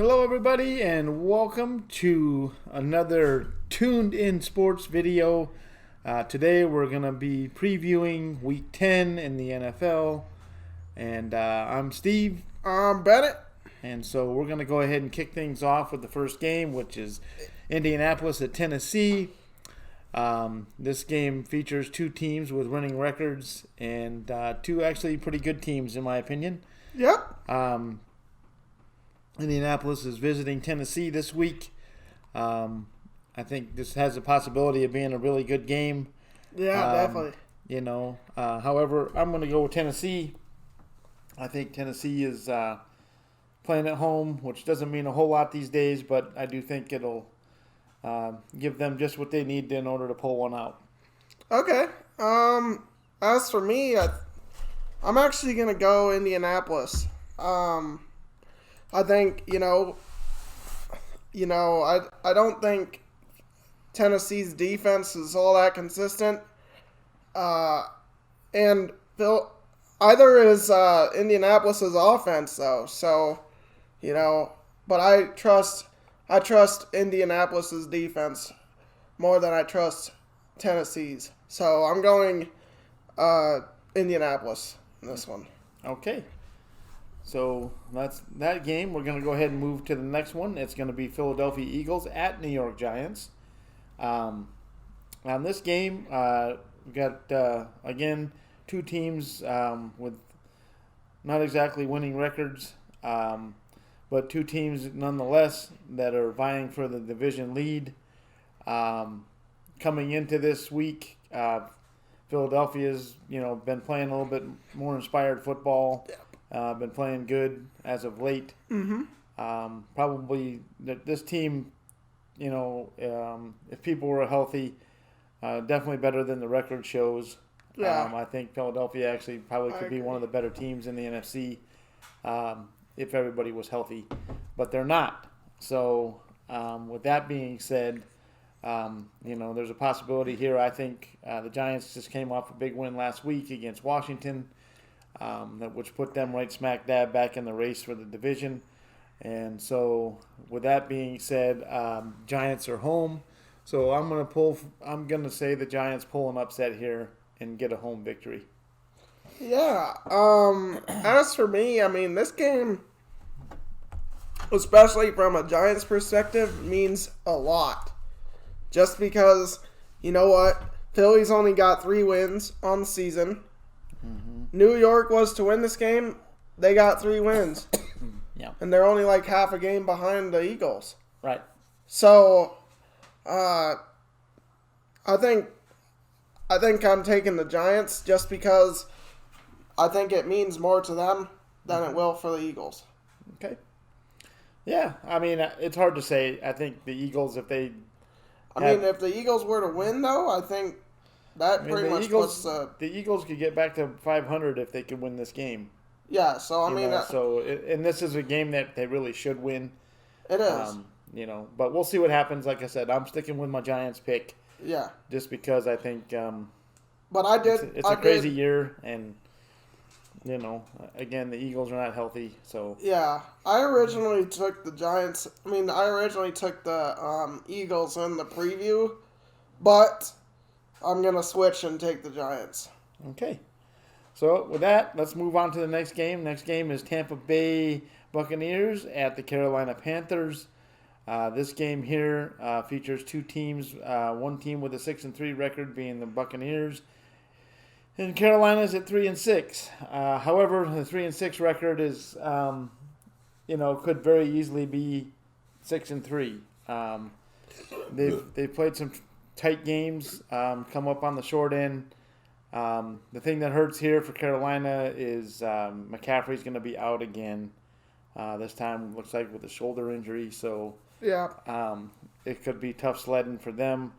Hello, everybody, and welcome to another Tuned In Sports video. Today, we're going to be previewing Week 10 in the NFL, and I'm Steve. I'm Bennett. And so we're going to go ahead and kick things off with the first game, which is Indianapolis at Tennessee. This game features two teams with winning records and two actually pretty good teams, in my opinion. Yep. Indianapolis is visiting Tennessee this week. I think this has a possibility of being a really good game. Yeah, definitely. However, I'm going to go with Tennessee. I think Tennessee is playing at home, which doesn't mean a whole lot these days, but I do think it'll give them just what they need in order to pull one out. Okay. As for me, I'm actually going to go Indianapolis. I think, I don't think Tennessee's defense is all that consistent. And either is Indianapolis' offense, though. So, but I trust Indianapolis' defense more than I trust Tennessee's. So I'm going Indianapolis in this one. Okay. So that's that game. We're going to go ahead and move to the next one. It's going to be Philadelphia Eagles at New York Giants. On this game, we've got, again, two teams with not exactly winning records, but two teams nonetheless that are vying for the division lead. Coming into this week, Philadelphia's been playing a little bit more inspired football. Yeah. Been playing good as of late. Mm-hmm. Probably this team, if people were healthy, definitely better than the record shows. Yeah. I think Philadelphia actually probably could be one of the better teams in the NFC if everybody was healthy, but they're not. So with that being said, there's a possibility here. I think the Giants just came off a big win last week against Washington. Which put them right smack dab back in the race for the division. And so, with that being said, Giants are home. So I'm going to say the Giants pull an upset here and get a home victory. Yeah. As for me, this game, especially from a Giants perspective, means a lot. Just because, you know what? Philly's only got 3 wins on the season. Mm-hmm. New York was to win this game. They got 3 wins. Yeah. And they're only like half a game behind the Eagles. Right. So, I think I'm taking the Giants just because I think it means more to them than it will for the Eagles. Okay. Yeah, it's hard to say. I think the Eagles, if they... if the Eagles were to win, though, I think that pretty much puts the Eagles could get back to 500 if they could win this game. Yeah, so and this is a game that they really should win. It is. But we'll see what happens. Like I said, I'm sticking with my Giants pick. Yeah. Just because I think. But it's a crazy year, and again, the Eagles are not healthy, so. Yeah, I originally took the Giants. I originally took the Eagles in the preview, but I'm going to switch and take the Giants. Okay. So, with that, let's move on to the next game. Next game is Tampa Bay Buccaneers at the Carolina Panthers. This game here features two teams. One team with a 6-3 record being the Buccaneers. And Carolina's at 3-6. However, the 3-6 record is, could very easily be 6-3. They've played some tight games, come up on the short end. The thing that hurts here for Carolina is McCaffrey's going to be out again. This time looks like with a shoulder injury, so yeah, it could be tough sledding for them.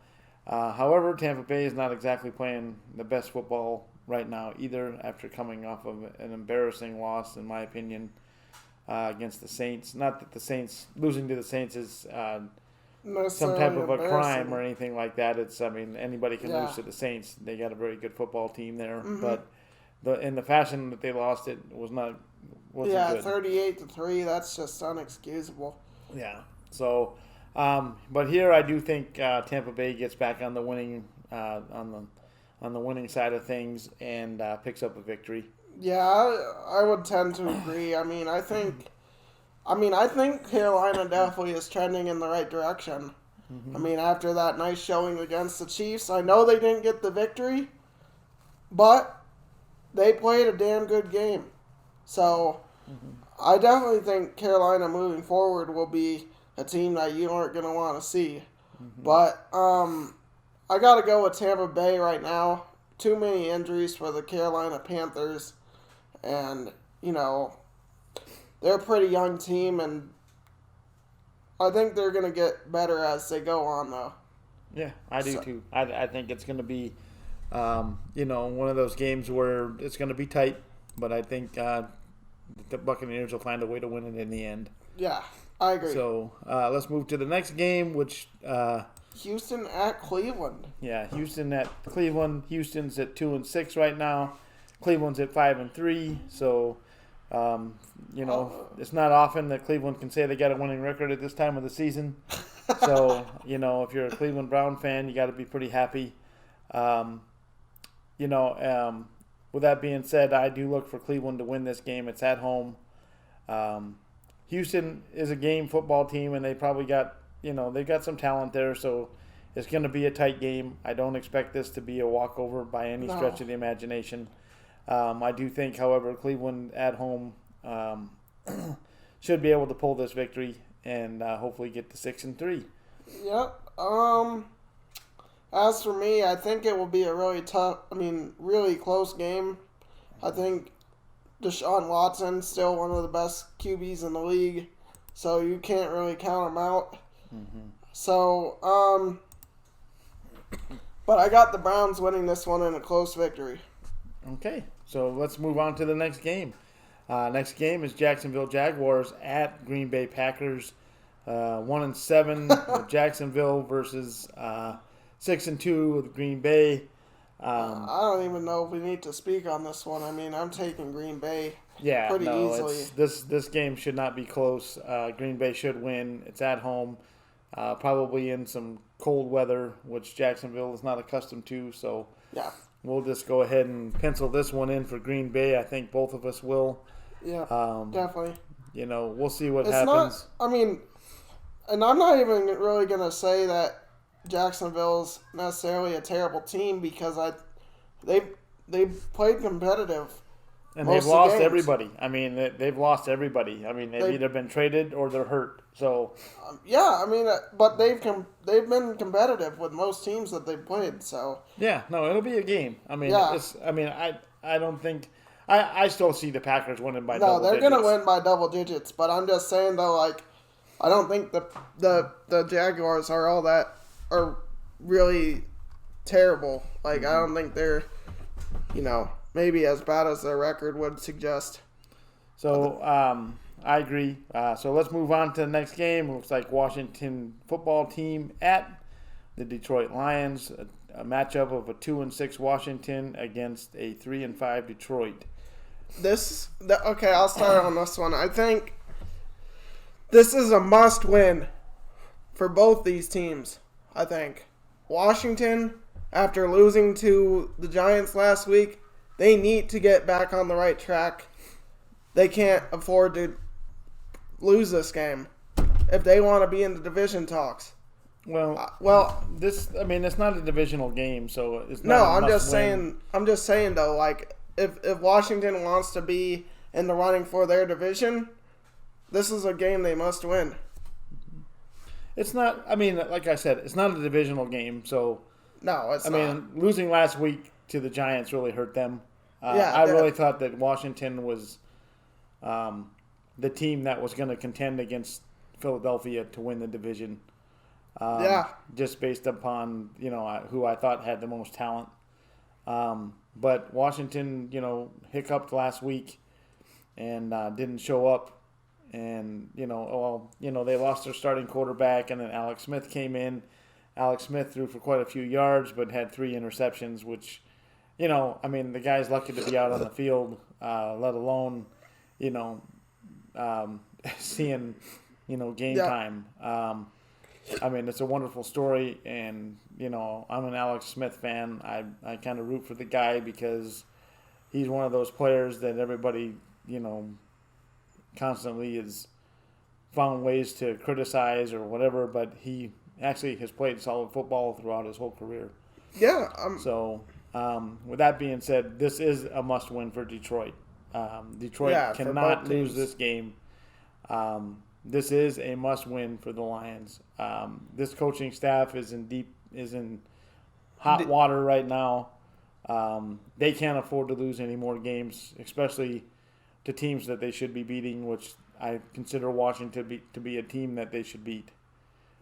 However, Tampa Bay is not exactly playing the best football right now either, after coming off of an embarrassing loss, in my opinion, against the Saints. Not that the Saints losing to the Saints is some type of a crime or anything like that. It's anybody can lose to the Saints. They got a very good football team there, but in the fashion that they lost it wasn't good. 38-3. That's just unexcusable. Yeah. So, but here I do think Tampa Bay gets back on the winning on the winning side of things and picks up a victory. Yeah, I would tend to agree. I think Carolina definitely is trending in the right direction. I Mm-hmm. mean, after that nice showing against the Chiefs, I know they didn't get the victory, but they played a damn good game. So Mm-hmm. I definitely think Carolina moving forward will be a team that you aren't going to want to see. Mm-hmm. But I got to go with Tampa Bay right now. Too many injuries for the Carolina Panthers, and you know they're a pretty young team, and I think they're going to get better as they go on, though. Yeah, I do So, too. I think it's going to be, one of those games where it's going to be tight, but I think the Buccaneers will find a way to win it in the end. yeah, I agree. So let's move to the next game, which, Houston at Cleveland. yeah, Houston at Cleveland. Houston's at 2-6 right now. Cleveland's at 5-3. So, it's not often that Cleveland can say they got a winning record at this time of the season. So, if you're a Cleveland Brown fan, you got to be pretty happy. Um, with that being said, I do look for Cleveland to win this game. It's at home. Houston is a game football team, and they probably got, they've got some talent there. So it's going to be a tight game. I don't expect this to be a walkover by any No. stretch of the imagination. I do think, however, Cleveland at home should be able to pull this victory and hopefully get to 6-3. Yep. As for me, I think it will be a really close game. I think Deshaun Watson's still one of the best QBs in the league, so you can't really count him out. Mm-hmm. So, but I got the Browns winning this one in a close victory. Okay, so let's move on to the next game. Next game is Jacksonville Jaguars at Green Bay Packers. 1-7 with Jacksonville versus 6-2 with Green Bay. I don't even know if we need to speak on this one. I mean, I'm taking Green Bay Yeah, pretty no, easily. this game should not be close. Green Bay should win. It's at home, probably in some cold weather, which Jacksonville is not accustomed to. So Yeah, we'll just go ahead and pencil this one in for Green Bay. I think both of us will. yeah, definitely. We'll see what It's happens. not. I mean, and I'm not even really gonna say that Jacksonville's necessarily a terrible team because they've played competitive. And most they've of the lost games. everybody. I mean, they've lost everybody. I mean, they've either been traded or they're hurt. So Yeah, I mean, but they've been competitive with most teams that they've played. So yeah, no, it'll be a game. I mean, Yeah. I don't think I still see the Packers winning by no, double they're digits. gonna win by double digits. But I'm just saying though, like, I don't think the Jaguars are really terrible. Like, I don't think they're maybe as bad as their record would suggest. So I agree. So let's move on to the next game. It looks like Washington football team at the Detroit Lions. A matchup of a 2-6 Washington against a 3-5 Detroit. Okay, I'll start on this one. I think this is a must-win for both these teams. I think Washington, after losing to the Giants last week, they need to get back on the right track. They can't afford to lose this game if they want to be in the division talks. Well, it's not a divisional game, so it's not. No, a I'm just must-win. saying. I'm just saying though, like if Washington wants to be in the running for their division, this is a game they must win. It's not. I mean, like I said, it's not a divisional game. So No, it's not. I mean, losing last week to the Giants really hurt them. Yeah, I really thought that Washington was the team that was going to contend against Philadelphia to win the division. Just based upon who I thought had the most talent. But Washington, hiccuped last week and didn't show up. And, they lost their starting quarterback, and then Alex Smith came in. Alex Smith threw for quite a few yards, but had 3 interceptions, which, the guy's lucky to be out on the field, let alone, seeing, game time. I mean, it's a wonderful story, and I'm an Alex Smith fan. I kind of root for the guy because he's one of those players that everybody constantly is found ways to criticize or whatever, but he actually has played solid football throughout his whole career. Yeah. So, with that being said, this is a must-win for Detroit. Detroit cannot lose this game. This is a must-win for the Lions. This coaching staff is in hot water right now. They can't afford to lose any more games, especially to teams that they should be beating, which I consider Washington to be a team that they should beat.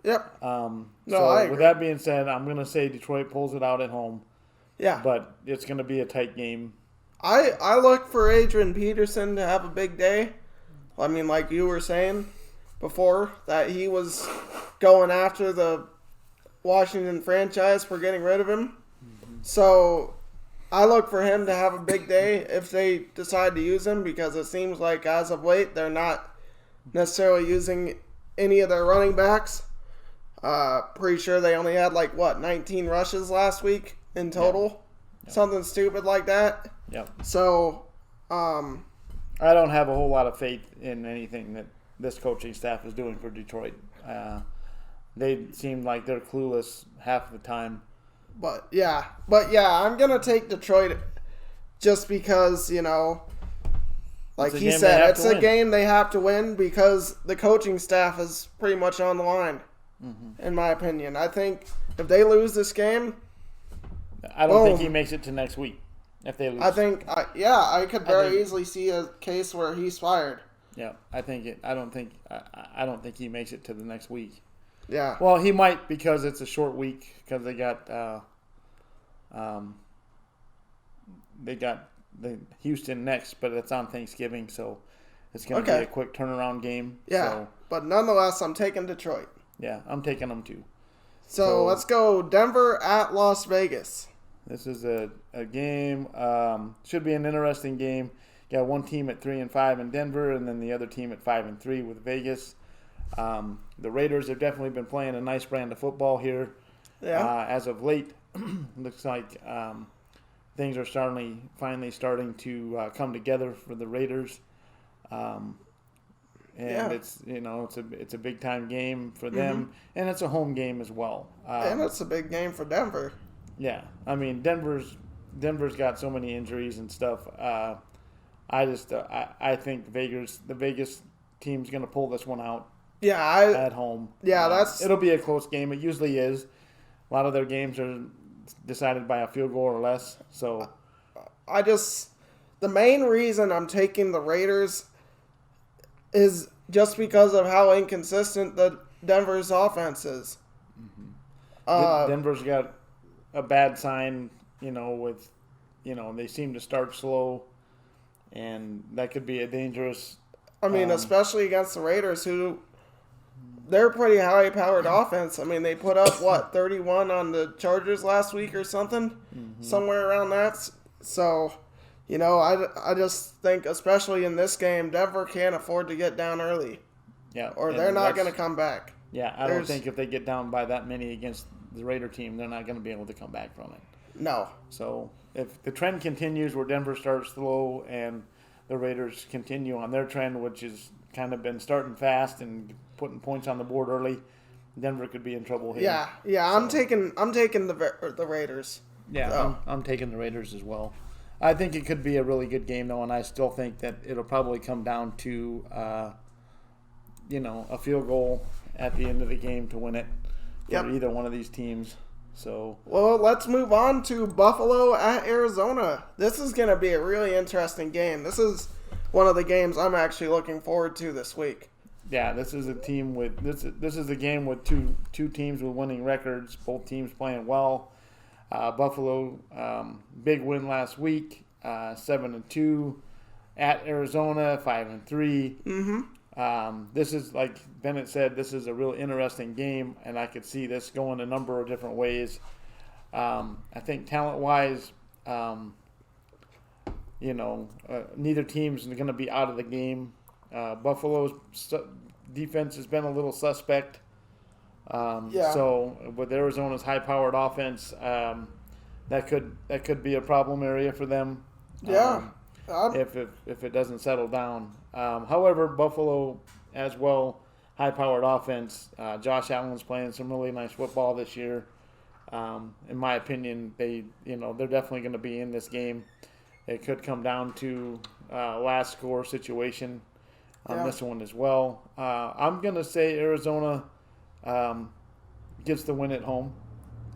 Yep. I agree. With that being said, I'm going to say Detroit pulls it out at home. Yeah. But it's going to be a tight game. I look for Adrian Peterson to have a big day. I mean, like you were saying before, that he was going after the Washington franchise for getting rid of him. Mm-hmm. So I look for him to have a big day if they decide to use him, because it seems like as of late they're not necessarily using any of their running backs. Pretty sure they only had 19 rushes last week in total. Yep. Something stupid like that. Yep. So I don't have a whole lot of faith in anything that this coaching staff is doing for Detroit. They seem like they're clueless half the time. But yeah, I'm gonna take Detroit just because like he said, it's a game they have to win because the coaching staff is pretty much on the line. Mm-hmm. In my opinion, I think if they lose this game, I don't think he makes it to next week. If they lose, I think I could very easily see a case where he's fired. Yeah, I don't think he makes it to the next week. Yeah. Well, he might, because it's a short week, because they got the Houston next, but it's on Thanksgiving, so it's going to be a quick turnaround game. Yeah, so, but nonetheless, I'm taking Detroit. Yeah, I'm taking them too. So let's go Denver at Las Vegas. This is a game. Should be an interesting game. You got one team at 3-5 in Denver, and then the other team at 5-3 with Vegas. The Raiders have definitely been playing a nice brand of football here. Yeah. As of late, looks like things are finally starting to come together for the Raiders. It's a big time game for them, and it's a home game as well. And it's a big game for Denver. Yeah, I mean Denver's got so many injuries and stuff. I think the Vegas team's going to pull this one out. Yeah, at home. Yeah, it'll be a close game. It usually is. A lot of their games are decided by a field goal or less. So, the main reason I'm taking the Raiders is just because of how inconsistent the Denver's offense is. Mm-hmm. Denver's got a bad sign, they seem to start slow, and that could be a dangerous. I mean, especially against the Raiders, who they're a pretty high-powered offense. I mean, they put up 31 on the Chargers last week or something, somewhere around that. So, I just think, especially in this game, Denver can't afford to get down early. Yeah, or they're not going to come back. Yeah, I don't think if they get down by that many against the Raider team, they're not going to be able to come back from it. No. So if the trend continues where Denver starts slow and the Raiders continue on their trend, which has kind of been starting fast and putting points on the board early, Denver could be in trouble here. Yeah. So. I'm taking the Raiders. Yeah, so. I'm taking the Raiders as well. I think it could be a really good game though, and I still think that it'll probably come down to a field goal at the end of the game to win it for either one of these teams. So, well, let's move on to Buffalo at Arizona. This is going to be a really interesting game. This is one of the games I'm actually looking forward to this week. Yeah, this is a team with this is a game with two teams with winning records. Both teams playing well. Buffalo, big win last week, 7-2 at Arizona, 5-3. Mm-hmm. This is, like Bennett said, this is a real interesting game, and I could see this going a number of different ways. I think talent-wise, neither team's going to be out of the game. Buffalo's defense has been a little suspect. Yeah. So with Arizona's high-powered offense, that could be a problem area for them. Yeah. If it doesn't settle down. However, Buffalo as well, high-powered offense. Josh Allen's playing some really nice football this year. In my opinion, they're definitely going to be in this game. It could come down to last score situation on this one as well. I'm going to say Arizona gets the win at home.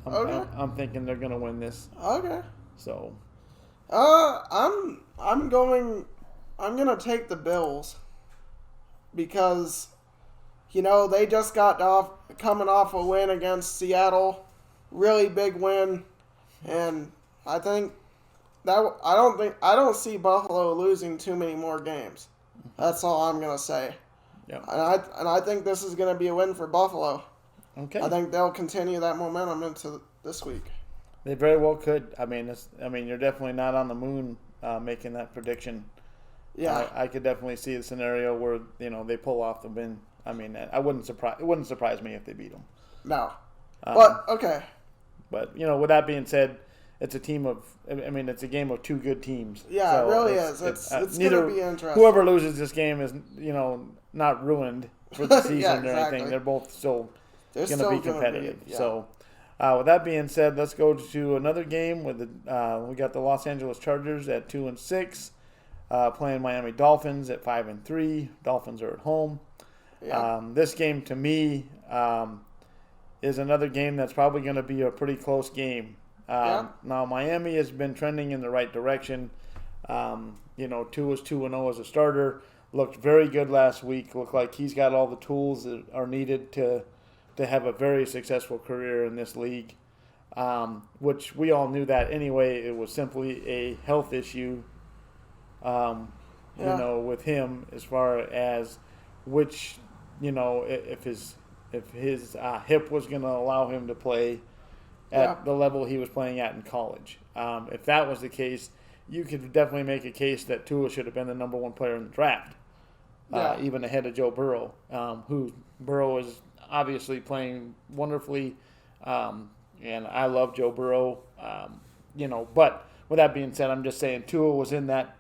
I'm thinking they're going to win this. Okay. So. I'm gonna take the Bills because, they just got coming off a win against Seattle, really big win, and I think that I don't see Buffalo losing too many more games. That's all I'm gonna say. Yeah. And I think this is gonna be a win for Buffalo. Okay. I think they'll continue that momentum into this week. They very well could. I mean, you're definitely not on the moon making that prediction. Yeah, I could definitely see a scenario where they pull off the win. I mean, it wouldn't surprise me if they beat them. No, but okay. But with that being said, it's a team of. I mean, it's a game of two good teams. Yeah, so it really is. It's going to be interesting. Whoever loses this game is not ruined for the season yeah, or exactly. anything. They're both still going to be competitive. Yeah. So. With that being said, let's go to another game with we got the Los Angeles Chargers at 2-6, playing Miami Dolphins at 5-3. Dolphins are at home. Yeah. This game to me is another game that's probably going to be a pretty close game. Now Miami has been trending in the right direction. Tua's 2-0 as a starter. Looked very good last week. Looked like he's got all the tools that are needed to have a very successful career in this league, which we all knew that anyway. It was simply a health issue, with him as far as which, if his hip was going to allow him to play at the level he was playing at in college. If that was the case, you could definitely make a case that Tua should have been the number one player in the draft, even ahead of Joe Burrow, who Burrow is obviously playing wonderfully, and I love Joe Burrow, but with that being said, I'm just saying Tua was in that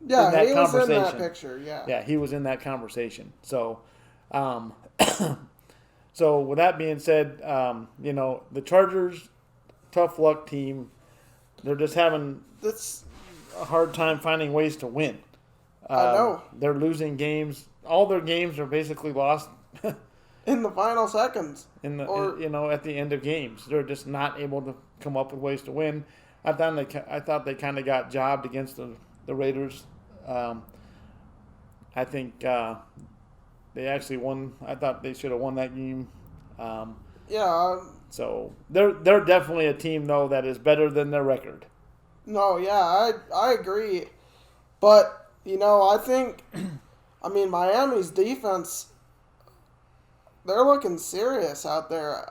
he conversation. was in that picture, Yeah, he was in that conversation. So, so with that being said, the Chargers, tough luck team, they're just having a hard time finding ways to win. I know. They're losing games. All their games are basically lost in the final seconds. at the end of games. They're just not able to come up with ways to win. I thought they kind of got jobbed against the Raiders. I think they actually won. I thought they should have won that game. So they're definitely a team though that is better than their record. No, yeah, I agree. But I think, Miami's defense, they're looking serious out there.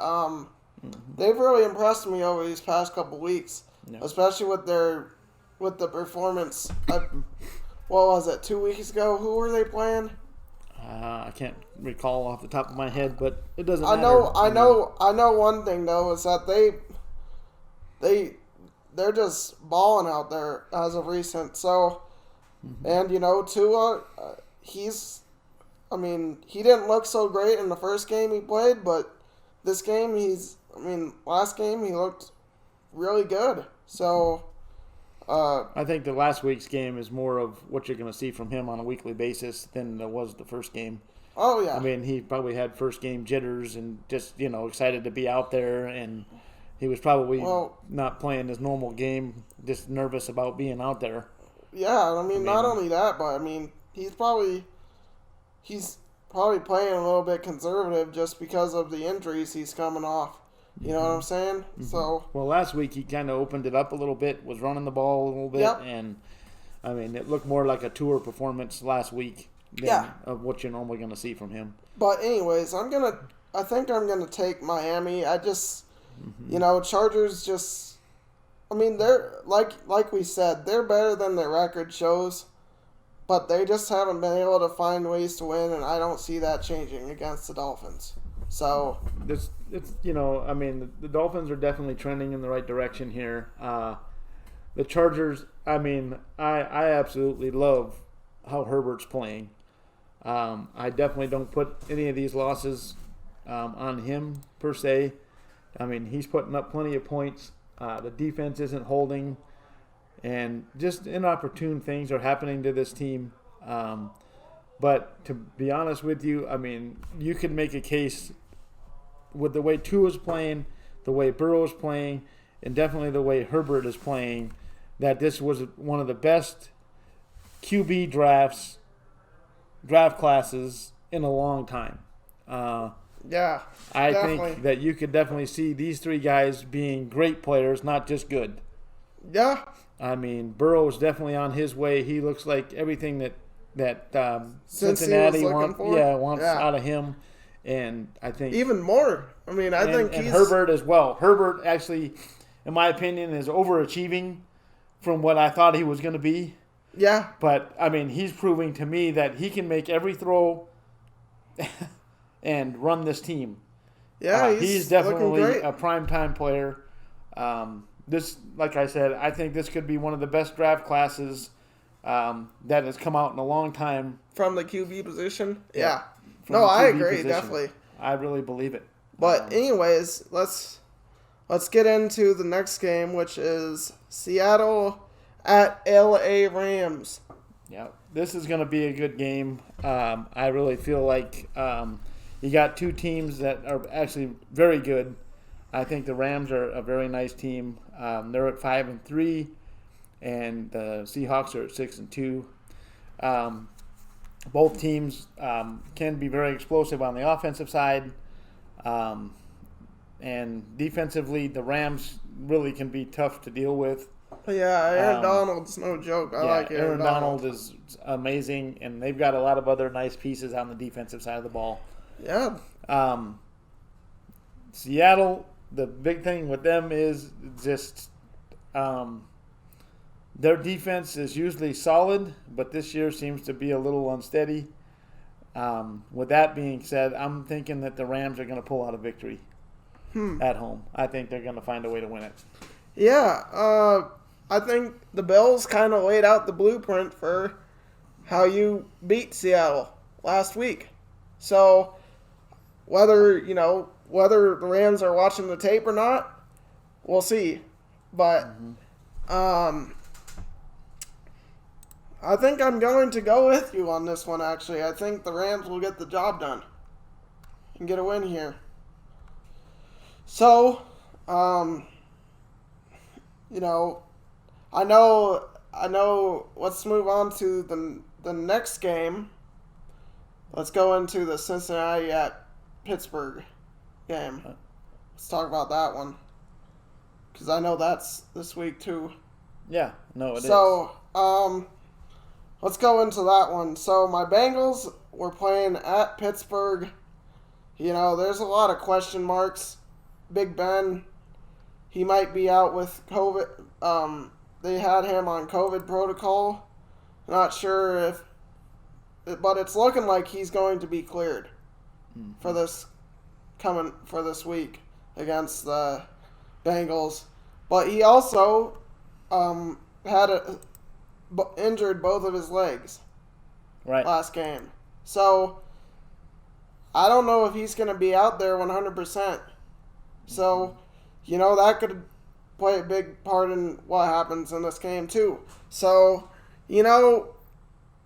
They've really impressed me over these past couple weeks, especially with the performance. What was it, 2 weeks ago? Who were they playing? I can't recall off the top of my head, but it doesn't matter. I know one thing though is that they're just balling out there as of recent. So, and Tua, he didn't look so great in the first game he played, but this game last game he looked really good. So, I think the last week's game is more of what you're going to see from him on a weekly basis than it was the first game. Oh, yeah. He probably had first game jitters and just, excited to be out there, and he was probably not playing his normal game, just nervous about being out there. Yeah, not only that, but he's probably playing a little bit conservative just because of the injuries he's coming off. You know what I'm saying? Mm-hmm. So last week he kind of opened it up a little bit, was running the ball a little bit, and it looked more like a tour performance last week than of what you're normally going to see from him. But anyways, I think I'm gonna take Miami. I just Chargers just they're like we said, they're better than their record shows, but they just haven't been able to find ways to win, and I don't see that changing against the Dolphins. So it's I mean, the Dolphins are definitely trending in the right direction here. The Chargers, I mean, I absolutely love how Herbert's playing. I definitely don't put any of these losses on him per se. I mean, he's putting up plenty of points. The defense isn't holding, and just inopportune things are happening to this team. But to be honest with you, I mean, you could make a case with the way Tua's playing, the way Burrow's playing, and definitely the way Herbert is playing, that this was one of the best QB draft classes in a long time. yeah, I definitely. think that you could definitely see these three guys being great players, not just good. Yeah. I mean, Burrow's definitely on his way. He looks like everything that Cincinnati wants out of him. And I think even more. I mean, I think he's Herbert as well. Herbert actually, in my opinion, is overachieving from what I thought he was going to be. Yeah. But I mean, he's proving to me that he can make every throw and run this team. Yeah, he's definitely a primetime player. This, like I said, I think this could be one of the best draft classes that has come out in a long time. From the QB position? Yeah. No, I agree, definitely. I really believe it. But anyways, let's get into the next game, which is Seattle at LA Rams. Yeah, this is going to be a good game. I really feel like you got two teams that are actually very good. I think the Rams are a very nice team. They're at 5-3, and the Seahawks are at 6-2. Both teams can be very explosive on the offensive side, and defensively, the Rams really can be tough to deal with. Yeah, Aaron Donald's no joke. I like Aaron Donald is amazing, and they've got a lot of other nice pieces on the defensive side of the ball. Yeah. Seattle, the big thing with them is just their defense is usually solid, but this year seems to be a little unsteady. With that being said, I'm thinking that the Rams are going to pull out a victory at home. I think they're going to find a way to win it. Yeah, I think the Bills kind of laid out the blueprint for how you beat Seattle last week. So whether the Rams are watching the tape or not, we'll see. But I think I'm going to go with you on this one, actually. I think the Rams will get the job done and get a win here. So, I know, let's move on to the next game. Let's go into the Cincinnati at Pittsburgh game. Let's talk about that one. Because I know that's this week, too. Yeah, no, it is. So, let's go into that one. So, my Bengals were playing at Pittsburgh. There's a lot of question marks. Big Ben, he might be out with COVID. They had him on COVID protocol. Not sure but it's looking like he's going to be cleared for this week against the Bengals. But he also injured both of his legs last game. So I don't know if he's going to be out there 100%. So, that could play a big part in what happens in this game too. So,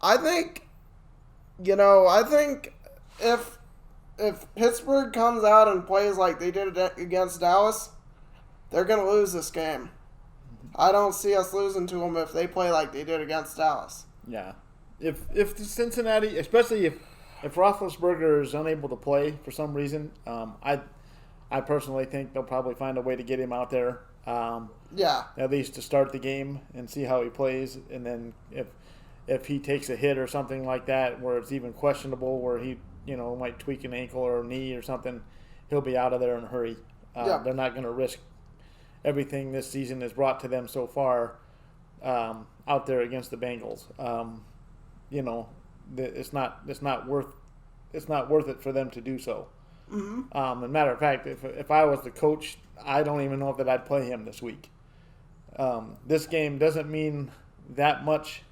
I think if Pittsburgh comes out and plays like they did against Dallas, they're going to lose this game. I don't see us losing to them if they play like they did against Dallas. Yeah. If Cincinnati, especially if Roethlisberger is unable to play for some reason, I personally think they'll probably find a way to get him out there. At least to start the game and see how he plays, and then if he takes a hit or something like that, where it's even questionable, where he might tweak an ankle or a knee or something, he'll be out of there in a hurry. They're not going to risk everything this season has brought to them so far out there against the Bengals. it's not worth it for them to do so. As a matter of fact, if I was the coach, I don't even know that I'd play him this week. This game doesn't mean that much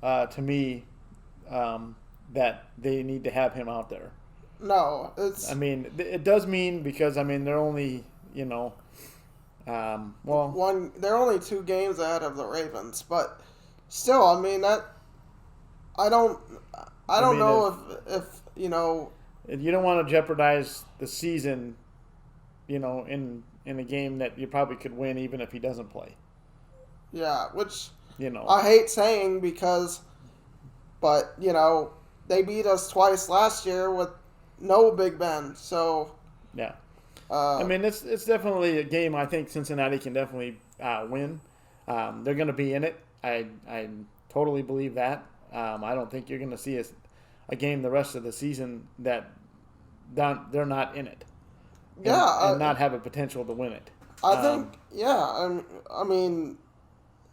to me that they need to have him out there. No, it's. I mean, it does mean because they're only they're only 2 games ahead of the Ravens, but still, I mean that. I don't know if you don't want to jeopardize the season, in a game that you probably could win even if he doesn't play. Yeah, which I hate saying but they beat us twice last year with no Big Ben, so yeah. It's definitely a game I think Cincinnati can definitely win. They're going to be in it. I totally believe that. I don't think you're going to see a game the rest of the season that they're not in it. And not have a potential to win it. I think, I mean,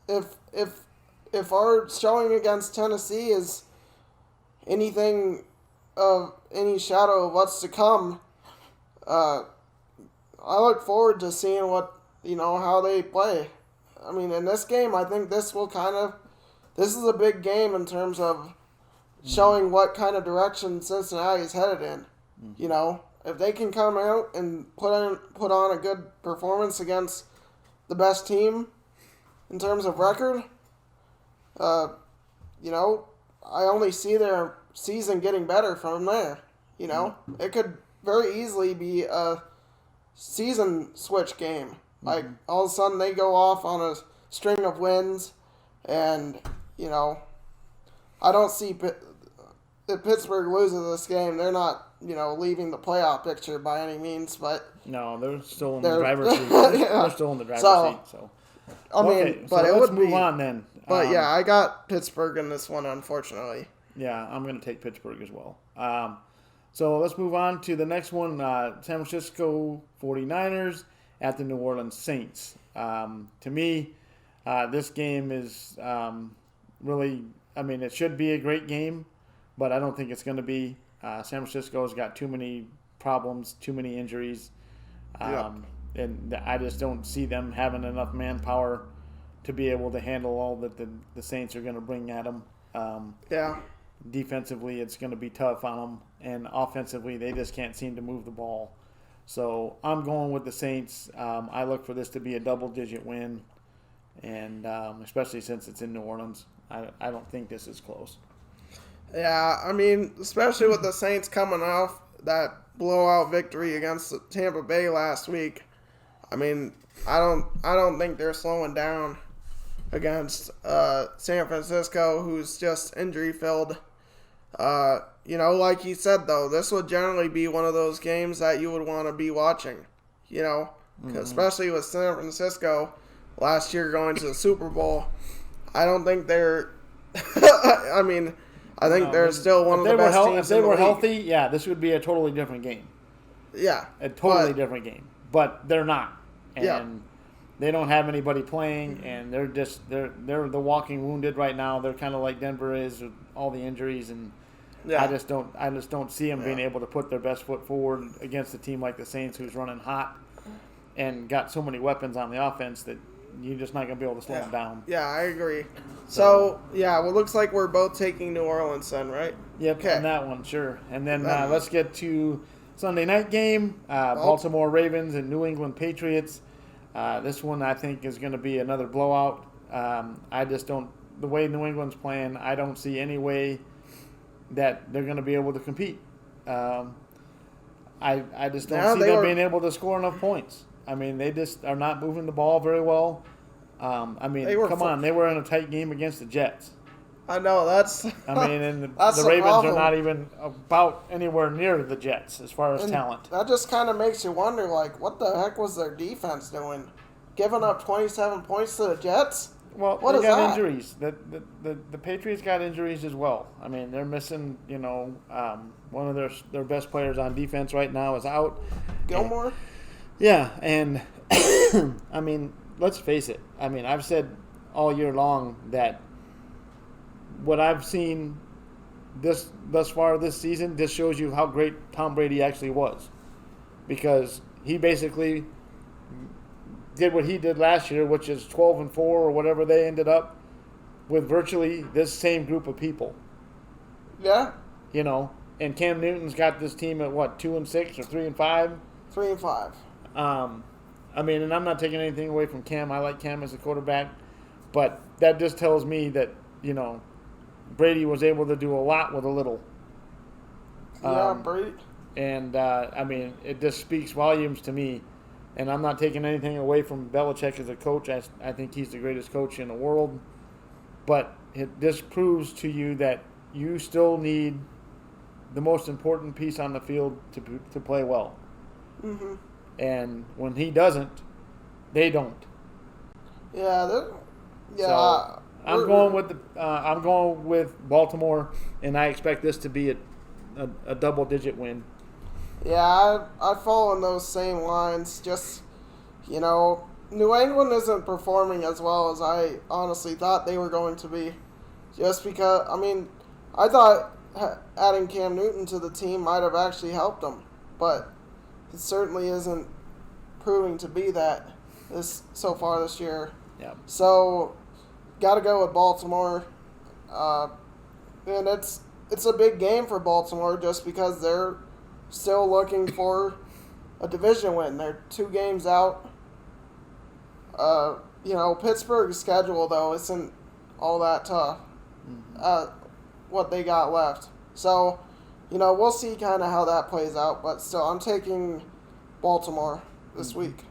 if our showing against Tennessee is anything of any shadow of what's to come, I look forward to seeing how they play. I mean, in this game, I think this is a big game in terms of showing what kind of direction Cincinnati is headed in. If they can come out and put on a good performance against the best team in terms of record, I only see their season getting better from there. It could very easily be a season switch game. Like, all of a sudden they go off on a string of wins, and, I don't see if Pittsburgh loses this game, they're not, leaving the playoff picture by any means, but... No, they're still in the driver's seat. They're still in the driver's seat, so... let's move on then. But, I got Pittsburgh in this one, unfortunately. Yeah, I'm going to take Pittsburgh as well. So let's move on to the next one, San Francisco 49ers at the New Orleans Saints. To me, this game is really, it should be a great game, but I don't think it's going to be. San Francisco's got too many problems, too many injuries, and I just don't see them having enough manpower to be able to handle all that the Saints are going to bring at them. Defensively, it's going to be tough on them, and offensively, they just can't seem to move the ball. So I'm going with the Saints. I look for this to be a double-digit win, and especially since it's in New Orleans, I don't think this is close. Yeah, especially with the Saints coming off that blowout victory against Tampa Bay last week. I don't think they're slowing down against San Francisco, who's just injury-filled. Like you said, though, this would generally be one of those games that you would want to be watching, especially with San Francisco last year going to the Super Bowl. I don't think they're I think they're still one of the best teams. If they were healthy, this would be a totally different game. Yeah. A totally different game. But they're not. And they don't have anybody playing, and they're the walking wounded right now. They're kind of like Denver is with all the injuries, and I just don't see them being able to put their best foot forward against a team like the Saints, who's running hot and got so many weapons on the offense that you're just not going to be able to slow them down. Yeah, I agree. So it looks like we're both taking New Orleans then, right? Yep, on that one, sure. And then let's get to Sunday night game, Baltimore Ravens and New England Patriots. This one I think is going to be another blowout. I just don't – the way New England's playing, I don't see any way that they're going to be able to compete. I just don't see them being able to score enough points. They just are not moving the ball very well. They were in a tight game against the Jets. I know, that's... and the Ravens are not even about anywhere near the Jets as far as talent. That just kind of makes you wonder, what the heck was their defense doing? Giving up 27 points to the Jets? Well, they got injuries. The Patriots got injuries as well. They're missing, one of their best players on defense right now is out. Gilmore? And let's face it. I've said all year long that what I've seen thus far this season, this shows you how great Tom Brady actually was, because he basically did what he did last year, which is 12-4 or whatever they ended up with, virtually this same group of people. Yeah. And Cam Newton's got this team at what, 2-6 or 3-5? 3-5. I mean, and I'm not taking anything away from Cam. I like Cam as a quarterback, but that just tells me that Brady was able to do a lot with a little. Brady. And I mean, it just speaks volumes to me. And I'm not taking anything away from Belichick as a coach. I think he's the greatest coach in the world. But this proves to you that you still need the most important piece on the field to play well. Mm-hmm. And when he doesn't, they don't. Yeah. So I'm going with Baltimore, and I expect this to be a double-digit win. Yeah, I fall in those same lines. Just, New England isn't performing as well as I honestly thought they were going to be. Just because, I thought adding Cam Newton to the team might have actually helped them, but it certainly isn't proving to be that so far this year. Yeah. So, got to go with Baltimore. And it's a big game for Baltimore just because they're still looking for a division win. They're 2 games out. Pittsburgh's schedule, though, isn't all that tough. What they got left. So, we'll see kind of how that plays out. But still, I'm taking Baltimore this week.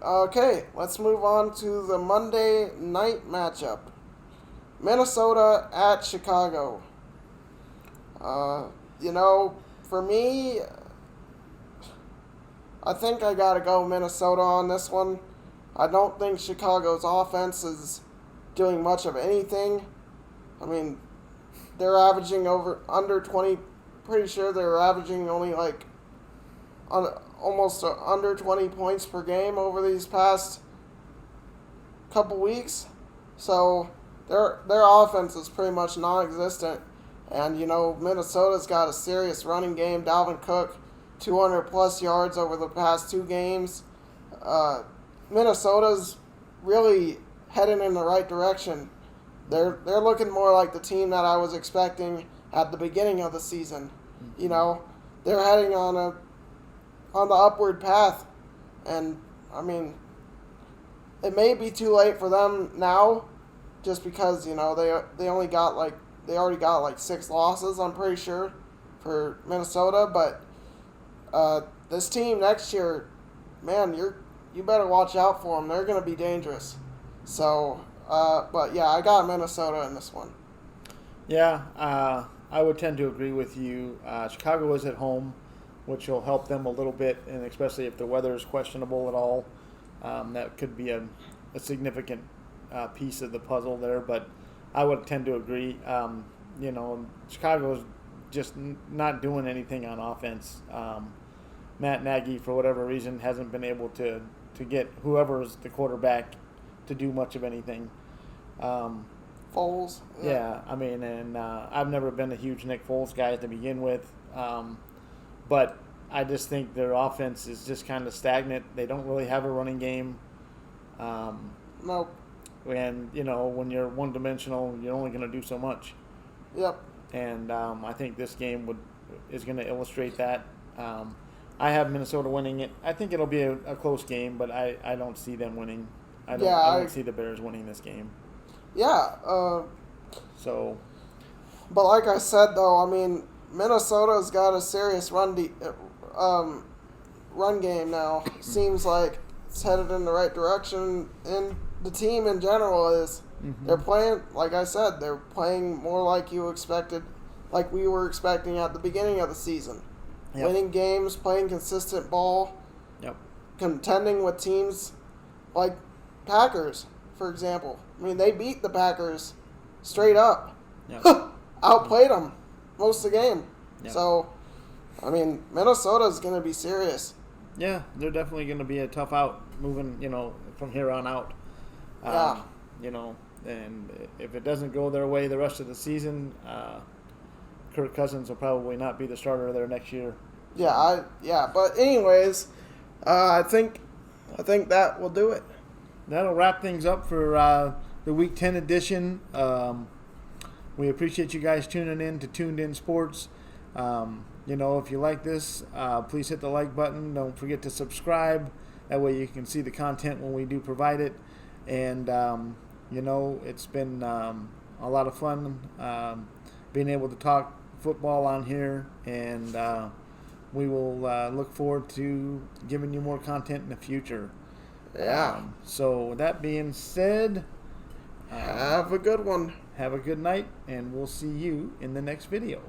Okay, let's move on to the Monday night matchup. Minnesota at Chicago. For me, I think I got to go Minnesota on this one. I don't think Chicago's offense is doing much of anything. They're averaging under 20, pretty sure they're averaging only almost under 20 points per game over these past couple weeks. So their offense is pretty much non-existent. And, Minnesota's got a serious running game. Dalvin Cook, 200-plus yards over the past 2 games. Minnesota's really heading in the right direction. They're looking more like the team that I was expecting at the beginning of the season. They're heading on the upward path. And, it may be too late for them now just because, they already got 6 losses, I'm pretty sure, for Minnesota. But this team next year, man, you better watch out for them. They're going to be dangerous. So, but yeah, I got Minnesota in this one. Yeah, I would tend to agree with you. Chicago is at home, which will help them a little bit, and especially if the weather is questionable at all. That could be a significant piece of the puzzle there, but I would tend to agree. Chicago's just not doing anything on offense. Matt Nagy, for whatever reason, hasn't been able to get whoever's the quarterback to do much of anything. Foles. Yeah, I've never been a huge Nick Foles guy to begin with, but I just think their offense is just kind of stagnant. They don't really have a running game. Nope. And, when you're one-dimensional, you're only going to do so much. Yep. And I think this game is going to illustrate that. I have Minnesota winning it. I think it'll be a close game, but I don't see them winning. I don't see the Bears winning this game. Yeah. So. But like I said, though, Minnesota's got a serious run game now. Seems like it's headed in the right direction, and the team in general is. Mm-hmm. They're playing, like I said, they're playing more like you expected, like we were expecting at the beginning of the season. Yep. Winning games, playing consistent ball. Yep. Contending with teams like Packers, for example. They beat the Packers straight up. Yep. Outplayed them most of the game. Yep. So, Minnesota's going to be serious. Yeah, they're definitely going to be a tough out moving, from here on out. Yeah. and if it doesn't go their way the rest of the season, Kirk Cousins will probably not be the starter there next year. Yeah. But anyways, I think that will do it. That'll wrap things up for the Week 10 edition. We appreciate you guys tuning in to Tuned In Sports. If you like this, please hit the like button. Don't forget to subscribe. That way you can see the content when we do provide it. And, it's been a lot of fun being able to talk football on here. And we will look forward to giving you more content in the future. Yeah. So with that being said, have a good one. Have a good night, and we'll see you in the next video.